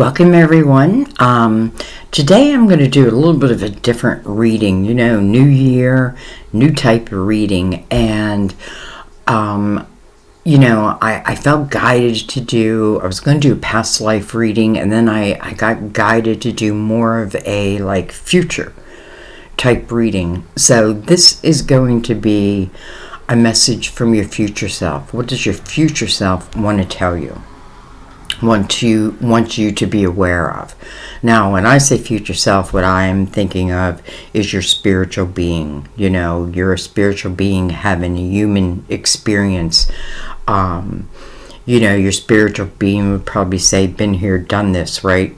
Welcome everyone. Today I'm going to do a little bit of a different reading, new year, new type of reading. And, I felt guided I was going to do a past life reading, and then I got guided to do more of a future type reading. So this is going to be a message from your future self. What does your future self want to tell you? Want you to be aware of. Now, when I say future self, what I'm thinking of is your spiritual being. You're a spiritual being having a human experience. Your spiritual being would probably say, been here, done this, right?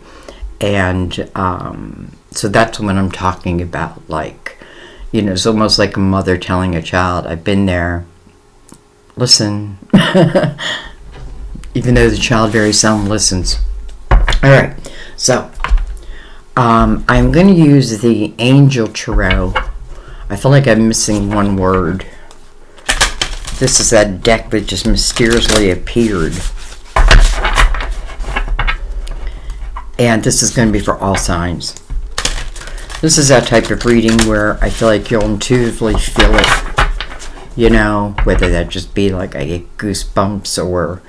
And so that's what I'm talking about. It's almost like a mother telling a child, I've been there. Listen. Even though the child very seldom listens. Alright, so I'm going to use the Angel Tarot. I feel like I'm missing one word. This is that deck that just mysteriously appeared. And this is going to be for all signs. This is that type of reading where I feel like you'll intuitively feel it. Whether that just be like I get goosebumps or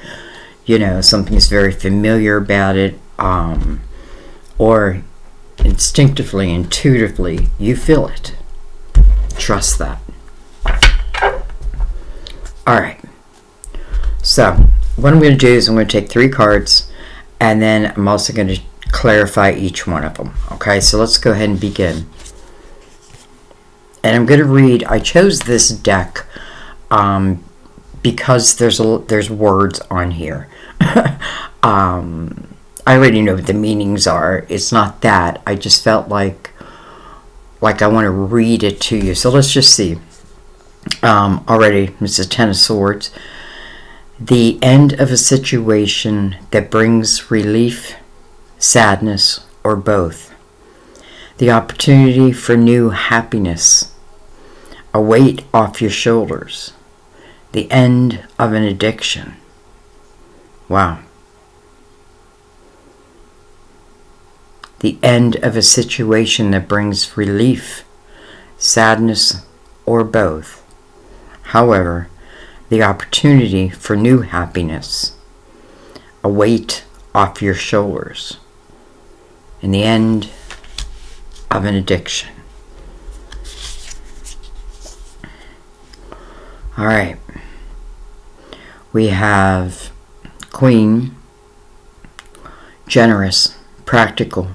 something's very familiar about it, or instinctively, intuitively, you feel it. Trust that. Alright, so what I'm going to do is I'm going to take 3 cards, and then I'm also going to clarify each one of them. Okay, so let's go ahead and begin. And I'm going to read, I chose this deck because there's words on here. I already know what the meanings are. It's not that. I just felt like I want to read it to you. So let's just see. Already, it's the 10 of Swords. The end of a situation that brings relief, sadness, or both. The opportunity for new happiness. A weight off your shoulders. The end of an addiction. Wow. The end of a situation that brings relief, sadness, or both. However, the opportunity for new happiness. A weight off your shoulders. And the end of an addiction. All right. We have Queen, generous, practical,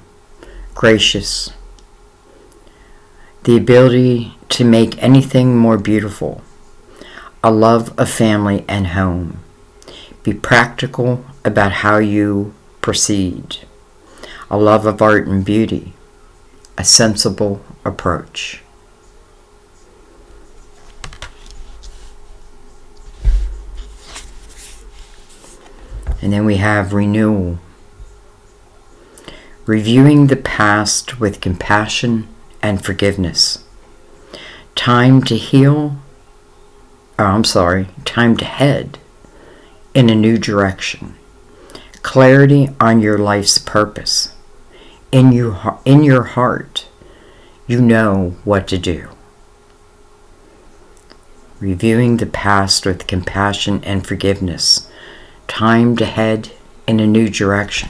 gracious. The ability to make anything more beautiful. A love of family and home. Be practical about how you proceed. A love of art and beauty. A sensible approach. And then we have renewal. Reviewing the past with compassion and forgiveness. Time to head in a new direction. Clarity on your life's purpose. In your heart, you know what to do. Reviewing the past with compassion and forgiveness. Time to head in a new direction.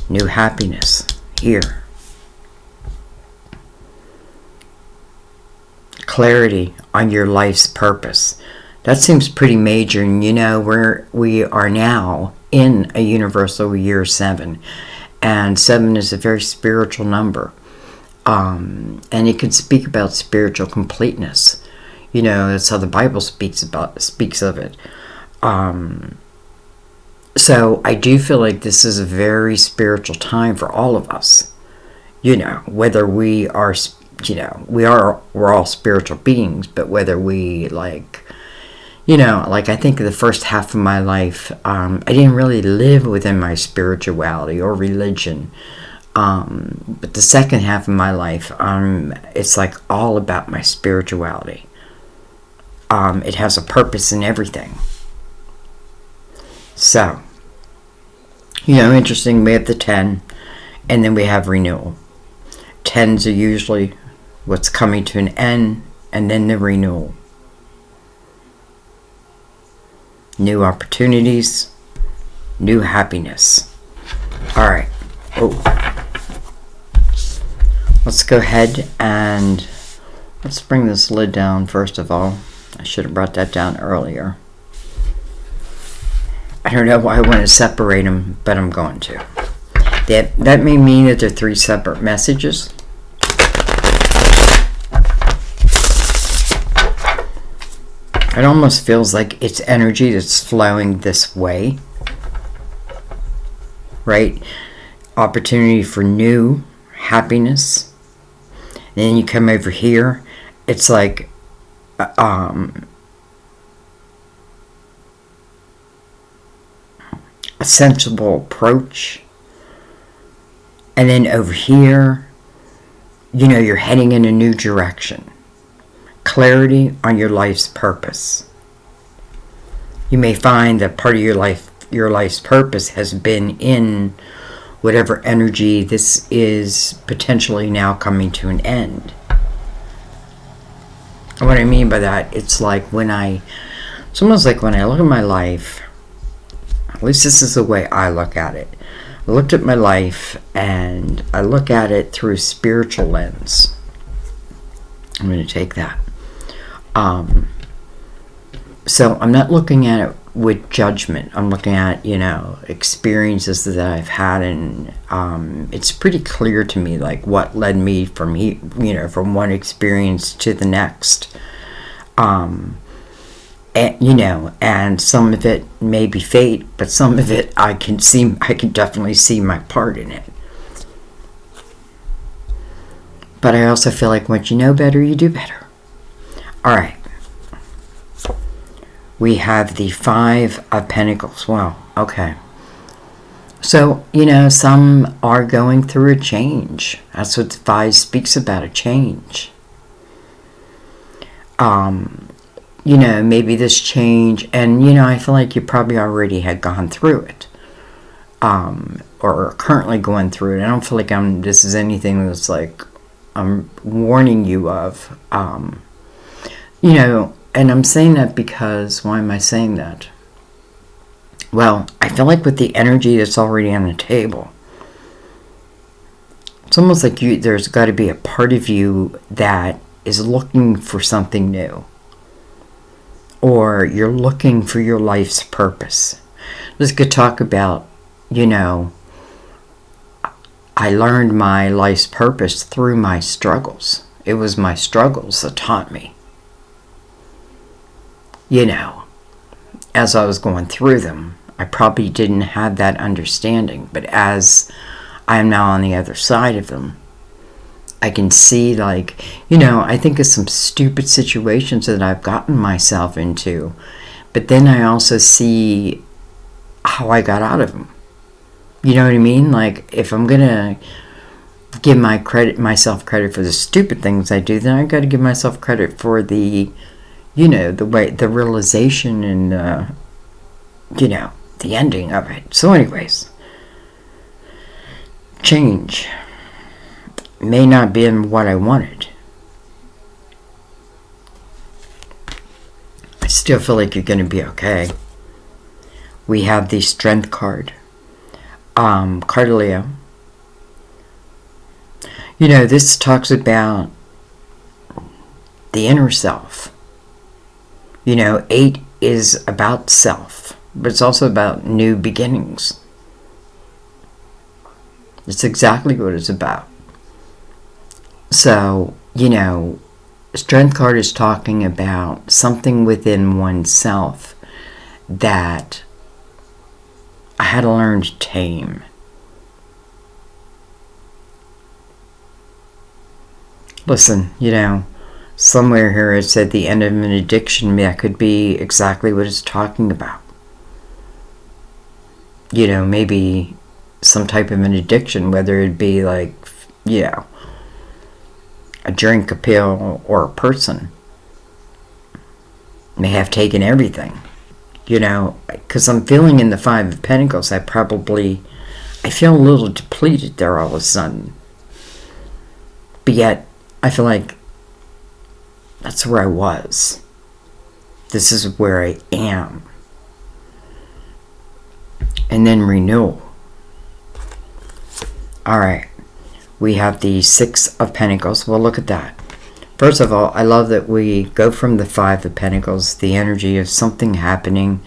New happiness here. Clarity on your life's purpose. That seems pretty major, and we are now in a universal year 7, and 7 is a very spiritual number, and it can speak about spiritual completeness. That's how the Bible speaks of it. So I do feel like this is a very spiritual time for all of us. Whether we are, we're all spiritual beings, but whether we I think of the first half of my life, I didn't really live within my spirituality or religion. But the second half of my life, it's all about my spirituality. It has a purpose in everything. So, Interesting, we have the 10, and then we have renewal. 10s are usually what's coming to an end, and then the renewal. New opportunities, new happiness. All right. Let's go ahead and let's bring this lid down first of all. I should have brought that down earlier. I don't know why I want to separate them, but I'm going to. That may mean that they're 3 separate messages. It almost feels like it's energy that's flowing this way. Right? Opportunity for new happiness. And then you come over here. It's like a sensible approach. And then over here, you're heading in a new direction. Clarity on your life's purpose. You may find that part of your life's purpose has been in whatever energy this is potentially now coming to an end. And what I mean by that, it's almost like when I look at my life, at least this is the way I look at it. I looked at my life and I look at it through a spiritual lens. I'm going to take that. So I'm not looking at it with judgment. I'm looking at, experiences that I've had, and it's pretty clear to me, like, what led me from from one experience to the next. And some of it may be fate, but some of it I can definitely see my part in it. But I also feel like once you know better, you do better. All right. We have the 5 of Pentacles. Wow. Okay. So, some are going through a change. That's what the 5 speaks about, a change. Maybe this change, and, I feel like you probably already had gone through it. Or are currently going through it. I don't feel like this is anything that's like I'm warning you of. And I'm saying that because, why am I saying that? Well, I feel like with the energy that's already on the table, it's almost like there's got to be a part of you that is looking for something new. Or you're looking for your life's purpose. Let's go talk about, I learned my life's purpose through my struggles. It was my struggles that taught me. As I was going through them, I probably didn't have that understanding. But as I am now on the other side of them, I can see, I think of some stupid situations that I've gotten myself into. But then I also see how I got out of them. You know what I mean? Like, if I'm going to give myself credit for the stupid things I do, then I got to give myself credit for the realization and, the ending of it. So anyways, change may not be what I wanted. I still feel like you're going to be okay. We have the Strength card. Card of Leo. This talks about the inner self. 8 is about self, but it's also about new beginnings. It's exactly what it's about. So, Strength card is talking about something within oneself that I had to learn to tame. Listen, somewhere here it said the end of an addiction. That could be exactly what it's talking about. Maybe some type of an addiction, whether it be like, a drink, a pill, or a person. May have taken everything. You know, because I'm feeling in the Five of Pentacles, I feel a little depleted there all of a sudden. But yet, I feel like that's where I was. This is where I am. And then renewal. Alright. We have the Six of Pentacles. Well, look at that. First of all, I love that we go from the Five of Pentacles, the energy of something happening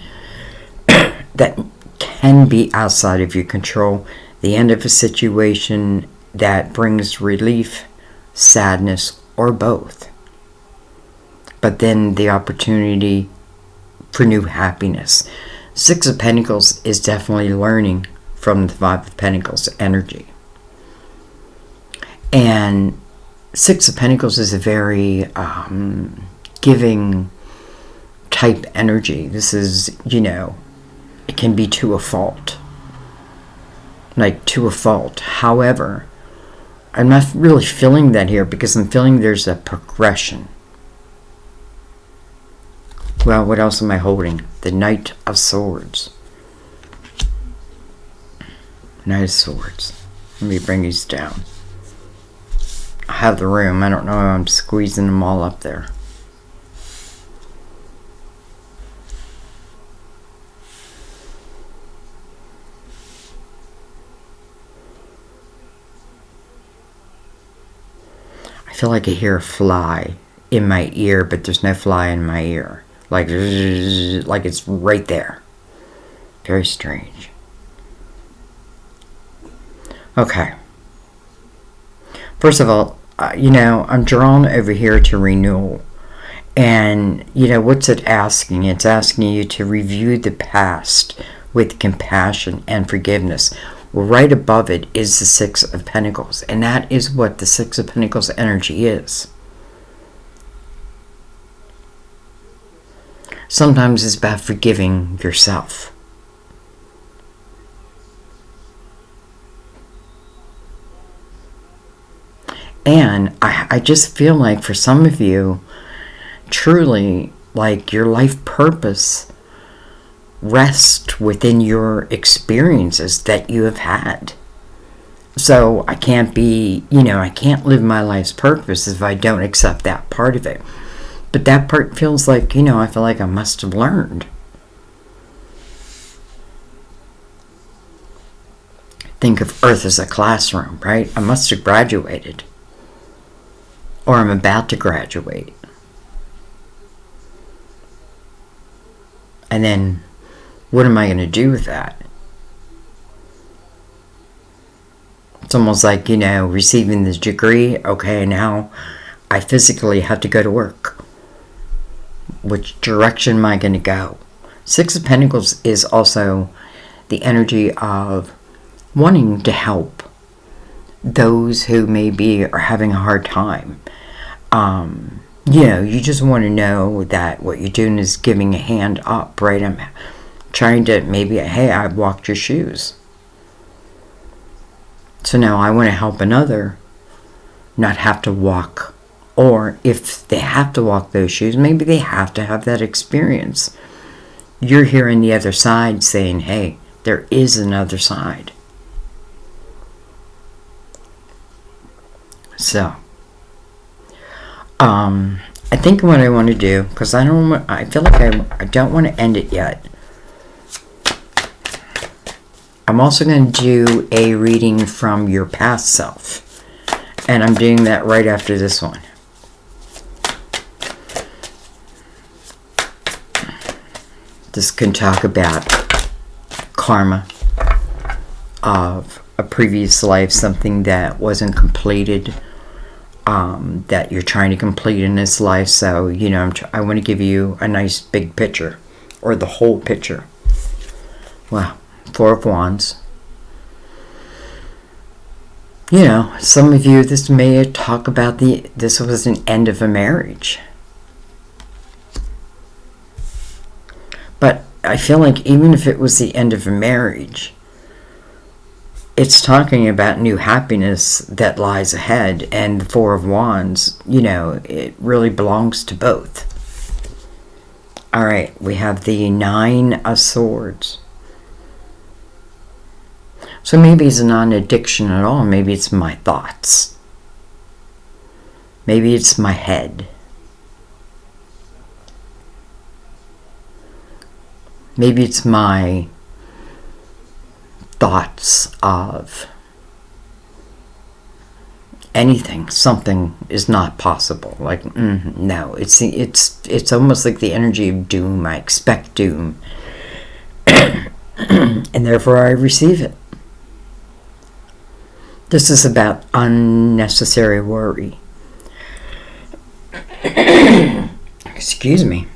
that can be outside of your control, the end of a situation that brings relief, sadness, or both. But then the opportunity for new happiness. Six of Pentacles is definitely learning from the Five of Pentacles energy. And Six of Pentacles is a very giving type energy. This is, you know, it can be to a fault. Like, to a fault. However, I'm not really feeling that here because I'm feeling there's a progression. Well, what else am I holding? The Knight of Swords. Knight of Swords. Let me bring these down. I have the room. I don't know how I'm squeezing them all up there. I feel like I hear a fly in my ear, but there's no fly in my ear. Like it's right there. Very strange. Okay. First of all, you know, I'm drawn over here to renewal. And, you know, what's it asking? It's asking you to review the past with compassion and forgiveness. Well, right above it is the Six of Pentacles. And that is what the Six of Pentacles energy is. Sometimes it's about forgiving yourself. And I just feel like for some of you, truly, like your life purpose rests within your experiences that you have had. So I can't be, you know, I can't live my life's purpose if I don't accept that part of it. But that part feels like, you know, I feel like I must have learned. Think of Earth as a classroom, right? I must have graduated. Or I'm about to graduate. And then, what am I going to do with that? It's almost like, you know, receiving this degree. Okay, now I physically have to go to work. Which direction am I going to go? Six of Pentacles is also the energy of wanting to help those who maybe are having a hard time. You know, you just want to know that what you're doing is giving a hand up, right? I'm trying to maybe, hey, I walked your shoes. So now I want to help another not have to walk. Or if they have to walk those shoes, maybe they have to have that experience. You're here on the other side saying, hey, there is another side. So, I think what I want to do, because I feel like I don't want to end it yet. I'm also going to do a reading from your past self. And I'm doing that right after this one. This can talk about karma of a previous life, something that wasn't completed, that you're trying to complete in this life. So, you know, I want to give you a nice big picture, or the whole picture. Wow, Four of Wands. You know, some of you, this may talk about this was an end of a marriage. But I feel like even if it was the end of a marriage, it's talking about new happiness that lies ahead. And the Four of Wands, you know, it really belongs to both. All right, we have the Nine of Swords. So maybe it's not an addiction at all. Maybe it's my thoughts. Maybe it's my head. Maybe it's my thoughts of anything. Something is not possible. Like, no. It's almost like the energy of doom. I expect doom. And therefore I receive it. This is about unnecessary worry. Excuse me.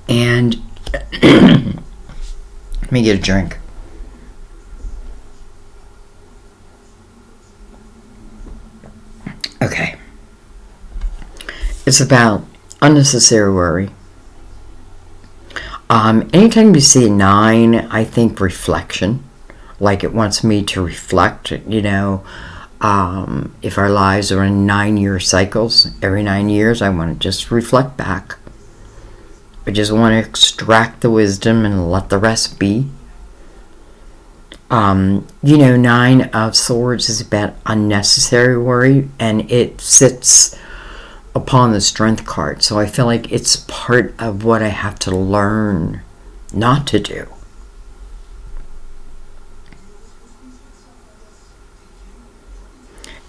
And let me get a drink. Okay. It's about unnecessary worry. Anytime you see a 9, I think reflection. Like it wants me to reflect, if our lives are in 9-year cycles, every 9 years I want to just reflect back. I just want to extract the wisdom and let the rest be. 9 of Swords is about unnecessary worry, and it sits upon the Strength card. So I feel like it's part of what I have to learn not to do.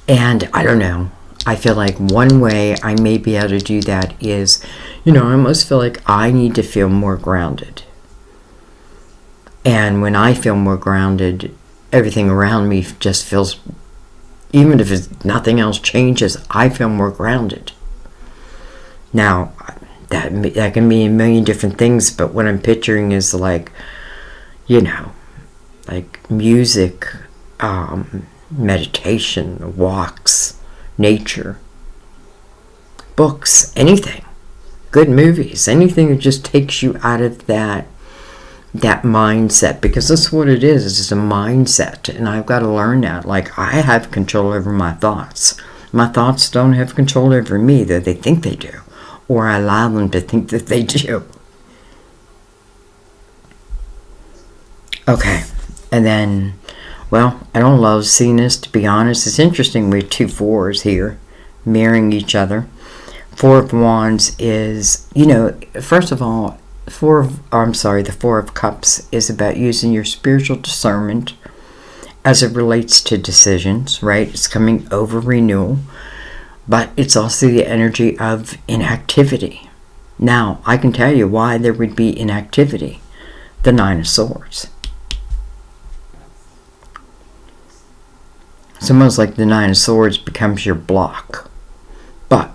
And I don't know. I feel like one way I may be able to do that is, I almost feel like I need to feel more grounded. And when I feel more grounded, everything around me just feels, even if nothing else changes, I feel more grounded. Now, that can mean a million different things, but what I'm picturing is like music, meditation, walks, nature, books, anything, good movies, anything that just takes you out of that mindset, because that's what it is. It's just a mindset, and I've got to learn that. Like, I have control over my thoughts. My thoughts don't have control over me, that they think they do, or I allow them to think that they do. Okay, and then, well, I don't love seeing this, to be honest. It's interesting with 2 4s here, mirroring each other. 4 of Wands is, first of all, the 4 of Cups is about using your spiritual discernment as it relates to decisions, right? It's coming over renewal, but it's also the energy of inactivity. Now, I can tell you why there would be inactivity. The 9 of Swords. It's almost like the 9 of Swords becomes your block. But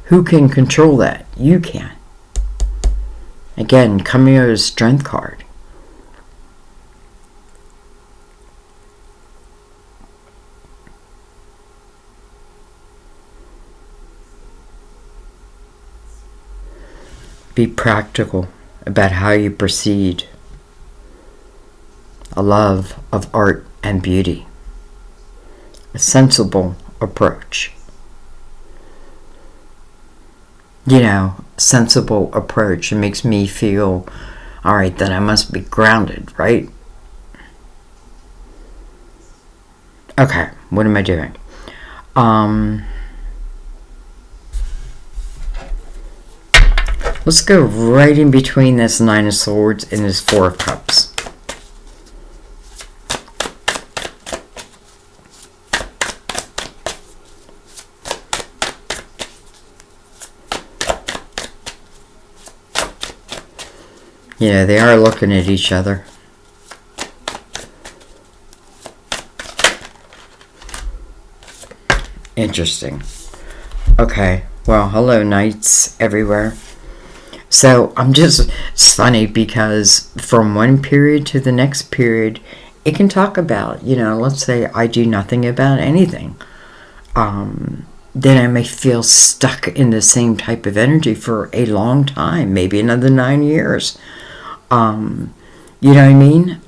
who can control that? You can. Again, coming out of the Strength card. Be practical about how you proceed. A love of art and beauty. A sensible approach. Sensible approach. It makes me feel, all right, then I must be grounded, right? Okay, what am I doing? Let's go right in between this 9 of Swords and this 4 of Cups. Yeah, they are looking at each other. Interesting. Okay, well, hello, Knights everywhere. So, it's funny because from one period to the next period, it can talk about, let's say I do nothing about anything. Then I may feel stuck in the same type of energy for a long time, maybe another 9 years. You know what I mean?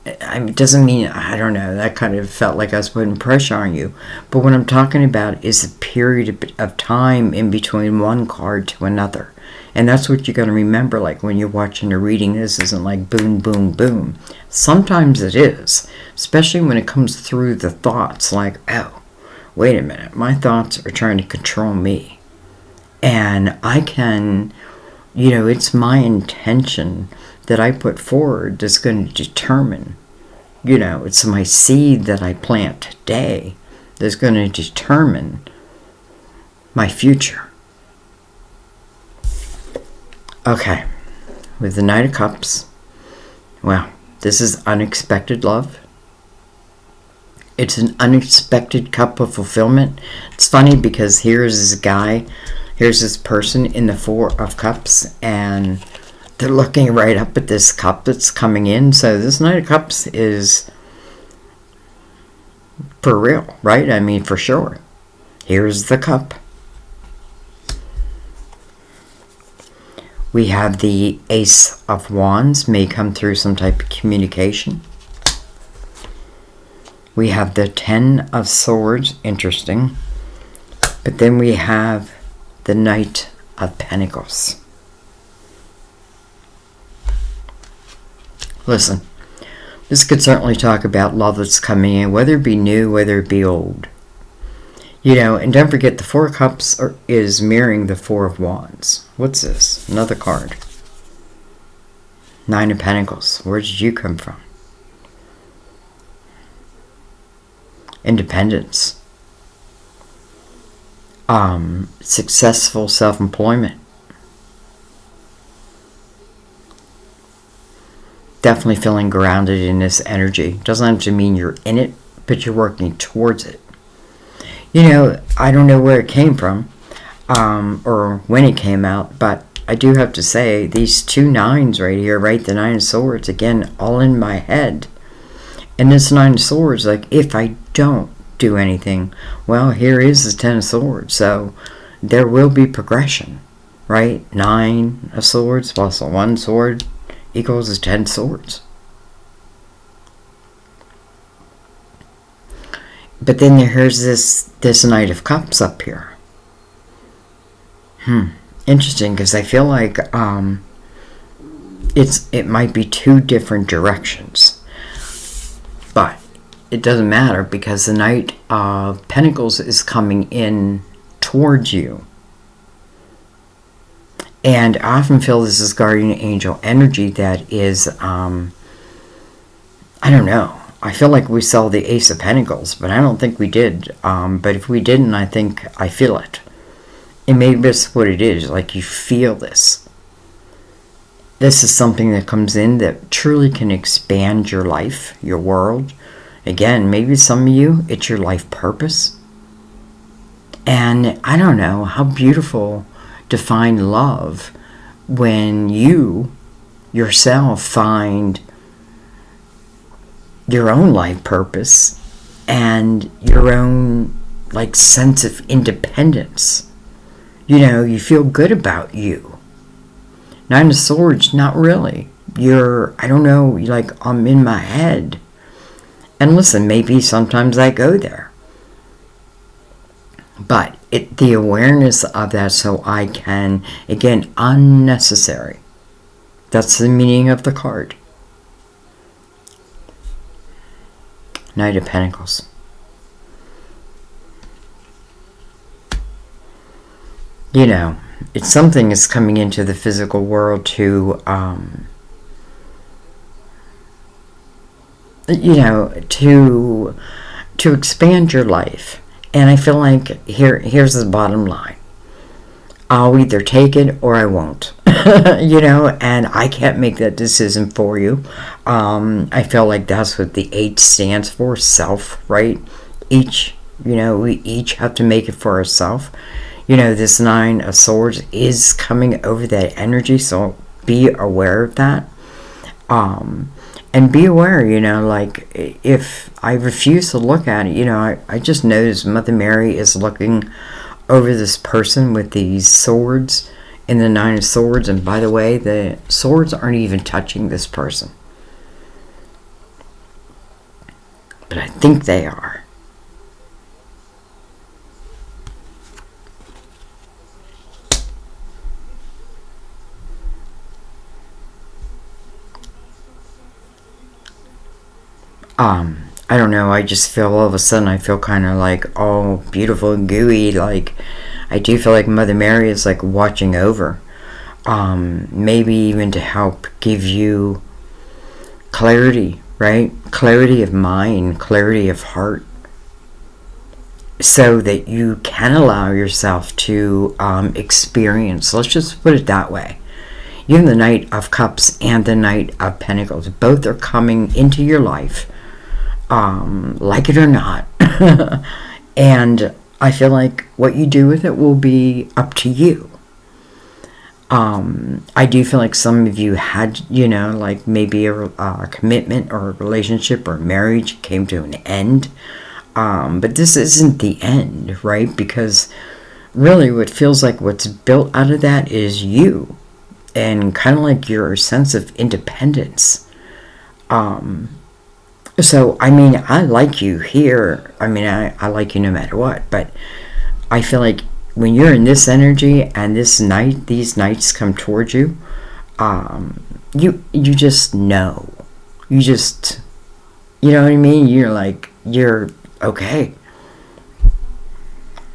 It doesn't mean, I don't know, that kind of felt like I was putting pressure on you. But what I'm talking about is a period of time in between one card to another. And that's what you're going to remember, like when you're watching a reading. This isn't like boom, boom, boom. Sometimes it is, especially when it comes through the thoughts, like, oh, wait a minute, my thoughts are trying to control me. And I can, it's my intention that I put forward that's going to determine, it's my seed that I plant today that's going to determine my future. Okay, with the Knight of Cups, well, this is unexpected love. It's an unexpected cup of fulfillment. It's funny because here's this person in the Four of Cups, and they're looking right up at this cup that's coming in. So this Knight of Cups is for real, right? I mean, for sure. Here's the cup. We have the Ace of Wands, may come through some type of communication. We have the Ten of Swords, interesting. But then we have the Knight of Pentacles. Listen, this could certainly talk about love that's coming in, whether it be new, whether it be old. And don't forget, the Four of Cups is mirroring the Four of Wands. What's this? Another card. Nine of Pentacles. Where did you come from? Independence. Successful self-employment. Definitely feeling grounded in this energy. Doesn't have to mean you're in it, but you're working towards it. I don't know where it came from, or when it came out, but I do have to say, these two nines right here, right, the Nine of Swords, again, all in my head. And this Nine of Swords, like, if I don't do anything, well, here is the Ten of Swords, so there will be progression, right? Nine of Swords plus one sword equals 10 swords. But then here's this Knight of Cups up here. Interesting, because I feel like it might be two different directions. But it doesn't matter, because the Knight of Pentacles is coming in towards you. And I often feel this is guardian angel energy that is, I don't know. I feel like we saw the Ace of Pentacles, but I don't think we did. But if we didn't, I think I feel it. And maybe that's what it is. Like, you feel this. This is something that comes in that truly can expand your life, your world. Again, maybe some of you, it's your life purpose. And I don't know how beautiful to find love when you yourself find your own life purpose and your own sense of independence. You feel good about you. Nine of Swords, not really. I don't know, I'm in my head. And listen, maybe sometimes I go there. But the awareness of that, so I can, again, unnecessary. That's the meaning of the card. Knight of Pentacles. It's something that's coming into the physical world to, to expand your life. And I feel like here's the bottom line. I'll either take it or I won't. And I can't make that decision for you. I feel like that's what the 8 stands for, self, right? We each have to make it for ourselves. This 9 of Swords is coming over that energy, so be aware of that. And be aware, if I refuse to look at it, I just noticed Mother Mary is looking over this person with these swords in the 9 of Swords. And by the way, the swords aren't even touching this person. But I think they are. I don't know, I just feel all of a sudden, I feel kind of like all beautiful and gooey. Like, I do feel like Mother Mary is like watching over. Maybe even to help give you clarity, right? Clarity of mind, clarity of heart, so that you can allow yourself to experience, let's just put it that way. You have the Knight of Cups and the Knight of Pentacles. Both are coming into your life, like it or not. And I feel like what you do with it will be up to you. I do feel like some of you had, like maybe a commitment or a relationship or marriage came to an end. But this isn't the end, right? Because really what feels like what's built out of that is you. And kind of like your sense of independence. So, I mean, I like you here. I mean, I like you no matter what. But I feel like when you're in this energy and these nights come towards you, you just know. You just, you know what I mean? You're okay.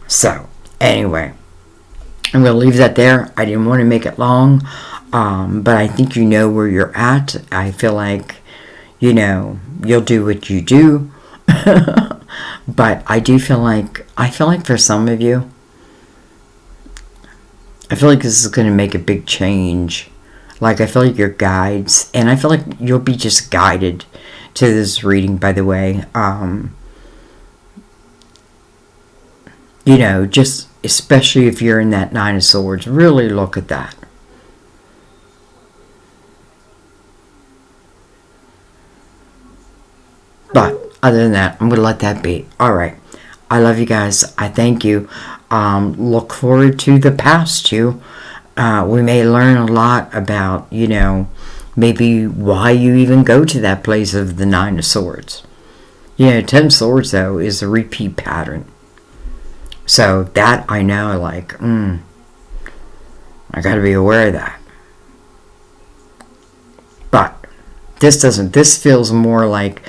So, anyway. I'm going to leave that there. I didn't want to make it long, but I think you know where you're at. I feel like, you'll do what you do. But I feel like for some of you, I feel like this is going to make a big change. Like, I feel like your guides, and I feel like you'll be just guided to this reading, by the way. Just especially if you're in that Nine of Swords, really look at that. But other than that, I'm going to let that be. All right. I love you guys. I thank you. Look forward to the past too. We may learn a lot about, maybe why you even go to that place of the Nine of Swords. 10 Swords, though, is a repeat pattern. So that I know, like, I got to be aware of that. But this feels more like,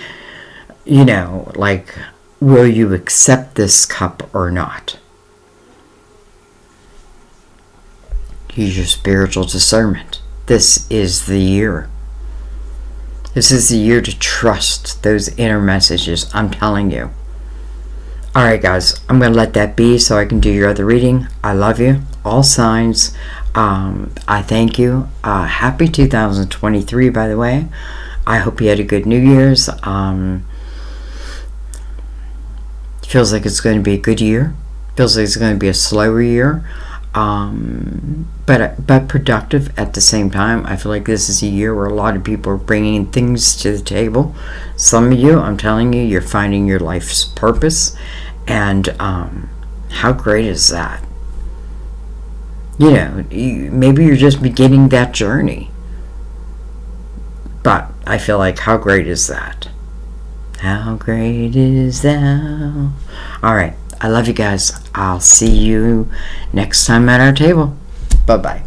like, will you accept this cup or not? Use your spiritual discernment. This is the year. This is the year to trust those inner messages. I'm telling you. Alright guys, I'm going to let that be so I can do your other reading. I love you. All signs. I thank you. Happy 2023, by the way. I hope you had a good New Year's. Feels like it's going to be a good year. Feels like it's going to be a slower year. But productive at the same time. I feel like this is a year where a lot of people are bringing things to the table. Some of you, I'm telling you, you're finding your life's purpose. And how great is that? Maybe you're just beginning that journey. But I feel like, how great is that? How great is thou? Alright, I love you guys. I'll see you next time at our table. Bye-bye.